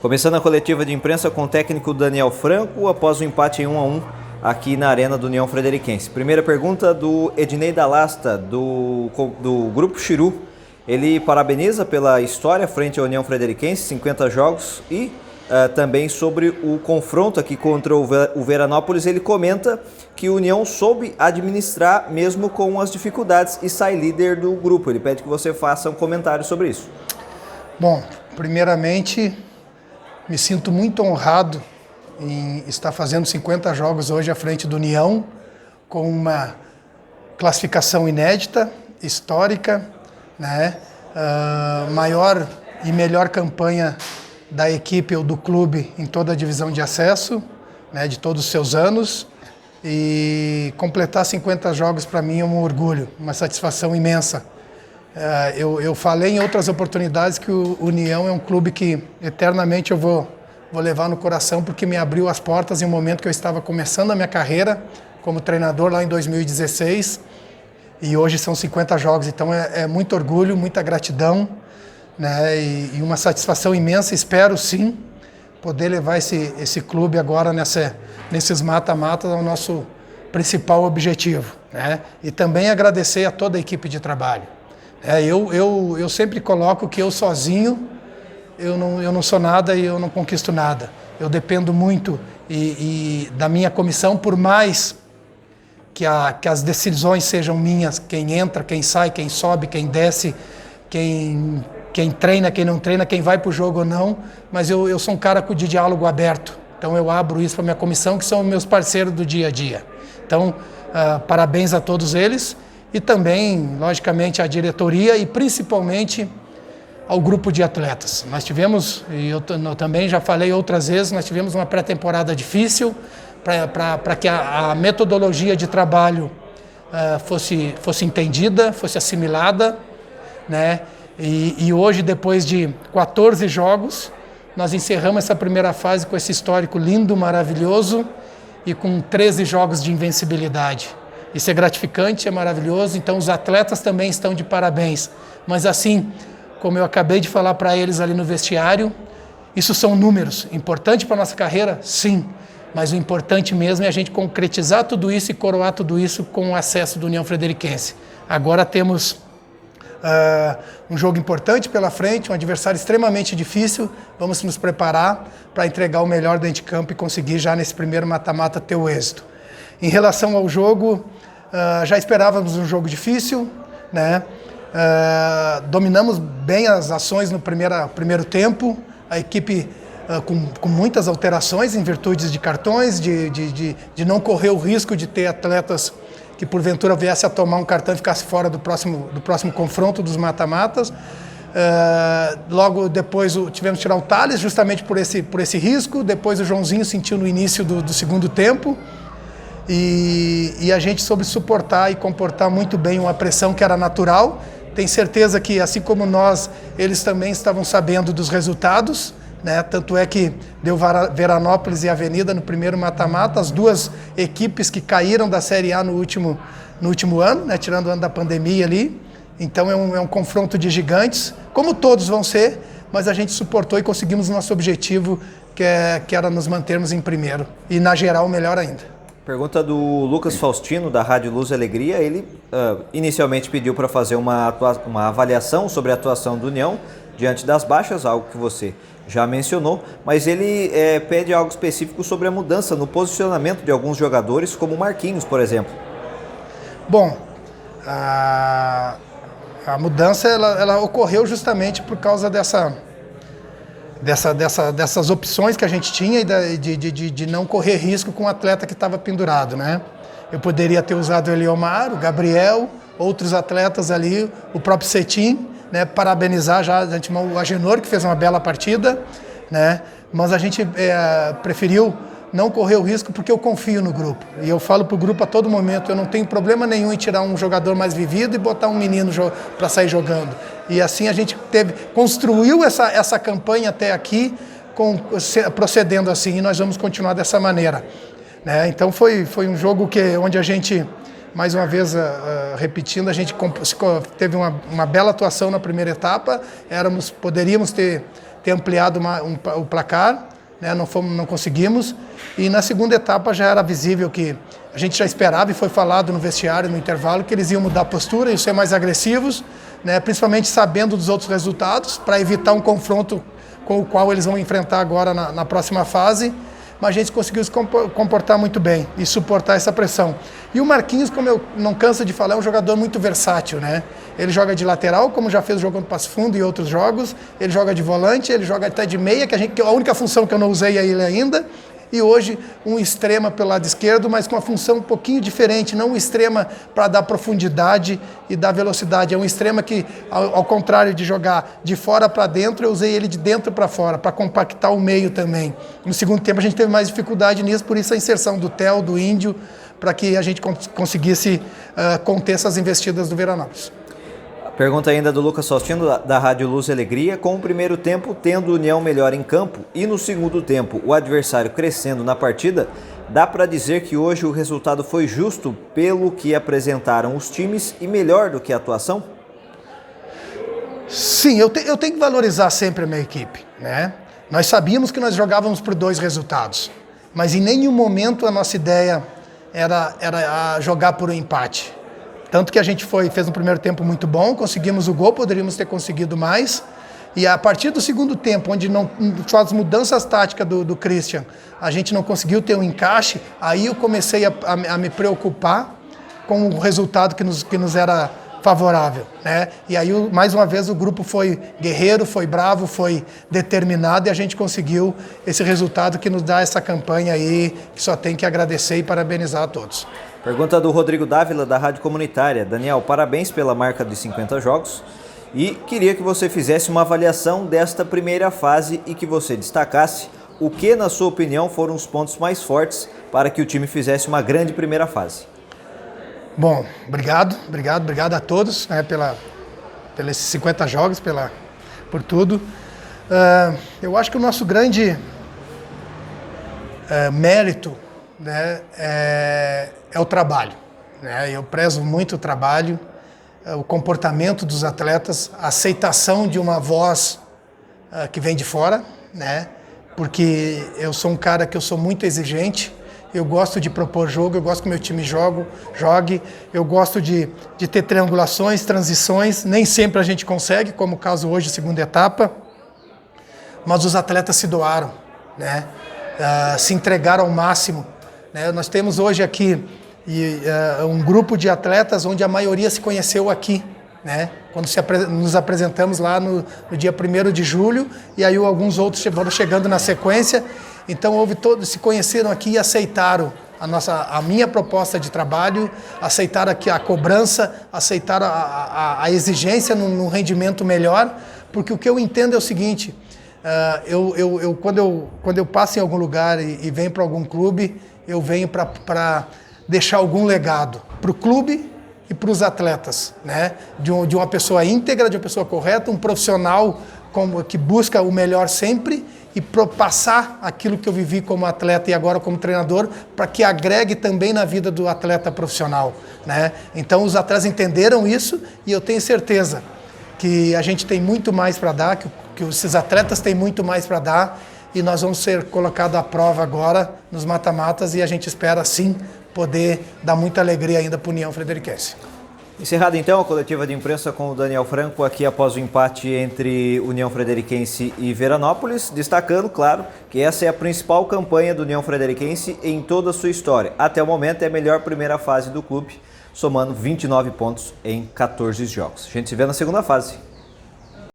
Começando a coletiva de imprensa com o técnico Daniel Franco, após o empate em 1-1 aqui na Arena do União Frederiquense. Primeira pergunta do Ednei Dalasta, do Grupo Chiru. Ele parabeniza pela história frente à União Frederiquense, 50 jogos, e também sobre o confronto aqui contra o Veranópolis. Ele comenta que o União soube administrar mesmo com as dificuldades e sai líder do grupo. Ele pede que você faça um comentário sobre isso. Bom, primeiramente, me sinto muito honrado em estar fazendo 50 jogos hoje à frente do União, com uma classificação inédita, histórica, né? Maior e melhor campanha da equipe ou do clube em toda a divisão de acesso, né, de todos os seus anos. E completar 50 jogos para mim é um orgulho, uma satisfação imensa. Eu falei em outras oportunidades que o União é um clube que eternamente eu vou levar no coração, porque me abriu as portas em um momento que eu estava começando a minha carreira como treinador lá em 2016, e hoje são 50 jogos, então é muito orgulho, muita gratidão, né, e uma satisfação imensa. Espero sim poder levar esse clube agora nesses mata-matas ao nosso principal objetivo, né, e também agradecer a toda a equipe de trabalho. Eu sempre coloco que eu sozinho eu não sou nada e eu não conquisto nada. Eu dependo muito da minha comissão, por mais que as decisões sejam minhas, quem entra, quem sai, quem sobe, quem desce, quem treina, quem não treina, quem vai para o jogo ou não, mas eu sou um cara de diálogo aberto. Então eu abro isso para a minha comissão, que são meus parceiros do dia a dia. Então, parabéns a todos eles. E também, logicamente, à diretoria e principalmente ao grupo de atletas. Nós tivemos, e eu também já falei outras vezes, nós tivemos uma pré-temporada difícil para que a metodologia de trabalho fosse entendida, fosse assimilada, né? E hoje, depois de 14 jogos, nós encerramos essa primeira fase com esse histórico lindo, maravilhoso e com 13 jogos de invencibilidade. Isso é gratificante, é maravilhoso, então os atletas também estão de parabéns. Mas assim, como eu acabei de falar para eles ali no vestiário, isso são números. Importante para a nossa carreira? Sim. Mas o importante mesmo é a gente concretizar tudo isso e coroar tudo isso com o acesso do União Frederiquense. Agora temos um jogo importante pela frente, um adversário extremamente difícil. Vamos nos preparar para entregar o melhor dentro de campo e conseguir já nesse primeiro mata-mata ter o êxito. Em relação ao jogo, já esperávamos um jogo difícil, né? Dominamos bem as ações no primeiro tempo, a equipe com muitas alterações em virtude de cartões, de não correr o risco de ter atletas que porventura viesse a tomar um cartão e ficasse fora do próximo confronto dos mata-matas. Logo depois tivemos que tirar o Thales justamente por esse risco. Depois o Joãozinho sentiu no início do segundo tempo. E a gente soube suportar e comportar muito bem uma pressão que era natural. Tenho certeza que, assim como nós, eles também estavam sabendo dos resultados, né? Tanto é que deu Veranópolis e Avenida no primeiro mata-mata, as duas equipes que caíram da Série A no último ano, né? Tirando o ano da pandemia ali. Então é um confronto de gigantes, como todos vão ser, mas a gente suportou e conseguimos o nosso objetivo, que era nos mantermos em primeiro. E na geral, melhor ainda. Pergunta do Lucas Faustino, da Rádio Luz e Alegria. Ele inicialmente pediu para fazer uma avaliação sobre a atuação do União diante das baixas, algo que você já mencionou, mas ele pede algo específico sobre a mudança no posicionamento de alguns jogadores, como o Marquinhos, por exemplo. Bom, a mudança ela ocorreu justamente por causa dessas opções que a gente tinha e de não correr risco com o atleta que estava pendurado, né? Eu poderia ter usado o Eliomar, o Gabriel, outros atletas ali, o próprio Cetim, né? Parabenizar já de antemão o Agenor, que fez uma bela partida, né? Mas a gente preferiu não correr o risco porque eu confio no grupo. E eu falo para o grupo a todo momento, eu não tenho problema nenhum em tirar um jogador mais vivido e botar um menino para sair jogando. E assim a gente construiu essa campanha até aqui, procedendo assim, e nós vamos continuar dessa maneira, né? Então foi um jogo onde a gente, mais uma vez repetindo, a gente teve uma bela atuação na primeira etapa. Poderíamos ter ter ampliado o placar, né? Não conseguimos. E na segunda etapa já era visível que a gente já esperava e foi falado no vestiário, no intervalo, que eles iam mudar a postura e ser mais agressivos, né? Principalmente sabendo dos outros resultados, para evitar um confronto com o qual eles vão enfrentar agora na próxima fase. Mas a gente conseguiu se comportar muito bem e suportar essa pressão. E o Marquinhos, como eu não canso de falar, é um jogador muito versátil, né? Ele joga de lateral, como já fez o jogo no Passo Fundo e outros jogos. Ele joga de volante, ele joga até de meia, que a única função que eu não usei é ele ainda. E hoje um extrema pelo lado esquerdo, mas com uma função um pouquinho diferente, não um extrema para dar profundidade e dar velocidade. É um extrema que, ao contrário de jogar de fora para dentro, eu usei ele de dentro para fora, para compactar o meio também. No segundo tempo a gente teve mais dificuldade nisso, por isso a inserção do Theo, do Índio, para que a gente conseguisse conter essas investidas do Veranópolis. Pergunta ainda do Lucas Faustino, da Rádio Luz e Alegria. Com o primeiro tempo tendo o União melhor em campo e no segundo tempo o adversário crescendo na partida, dá para dizer que hoje o resultado foi justo pelo que apresentaram os times e melhor do que a atuação? Sim, eu tenho que valorizar sempre a minha equipe, né? Nós sabíamos que nós jogávamos por 2 resultados, mas em nenhum momento a nossa ideia era jogar por um empate. Tanto que a gente fez um primeiro tempo muito bom, conseguimos o gol, poderíamos ter conseguido mais. E a partir do segundo tempo, onde não faz mudanças táticas do Christian, a gente não conseguiu ter um encaixe, aí eu comecei a me preocupar com o resultado que nos era favorável, né? E aí, mais uma vez, o grupo foi guerreiro, foi bravo, foi determinado e a gente conseguiu esse resultado que nos dá essa campanha aí, que só tem que agradecer e parabenizar a todos. Pergunta do Rodrigo Dávila, da Rádio Comunitária. Daniel, parabéns pela marca de 50 jogos e queria que você fizesse uma avaliação desta primeira fase e que você destacasse o que, na sua opinião, foram os pontos mais fortes para que o time fizesse uma grande primeira fase. Bom, obrigado a todos, né, pelos 50 jogos, por tudo. Eu acho que o nosso grande mérito, né, é o trabalho, né? Eu prezo muito o trabalho, o comportamento dos atletas, a aceitação de uma voz que vem de fora, né? Porque eu sou um cara que eu sou muito exigente, eu gosto de propor jogo, eu gosto que meu time jogue, eu gosto de ter triangulações, transições, nem sempre a gente consegue, como o caso hoje, segunda etapa, mas os atletas se doaram, né? Se entregaram ao máximo, né? Nós temos hoje aqui um grupo de atletas onde a maioria se conheceu aqui, né? Quando nos apresentamos lá no dia 1º de julho, e aí alguns outros foram chegando na sequência. Então todos se conheceram aqui e aceitaram a minha proposta de trabalho, aceitaram aqui a cobrança, aceitaram a exigência num rendimento melhor, porque o que eu entendo é o seguinte: quando eu passo em algum lugar e venho para algum clube, eu venho para deixar algum legado para o clube e para os atletas, né? De uma pessoa íntegra, de uma pessoa correta, um profissional que busca o melhor sempre e passar aquilo que eu vivi como atleta e agora como treinador para que agregue também na vida do atleta profissional, né? Então os atletas entenderam isso e eu tenho certeza que a gente tem muito mais para dar, que esses atletas têm muito mais para dar e nós vamos ser colocados à prova agora nos mata-matas e a gente espera sim poder dar muita alegria ainda para a União Frederiquense. Encerrada então a coletiva de imprensa com o Daniel Franco aqui após o empate entre União Frederiquense e Veranópolis, destacando, claro, que essa é a principal campanha do União Frederiquense em toda a sua história. Até o momento é a melhor primeira fase do clube, somando 29 pontos em 14 jogos. A gente se vê na segunda fase.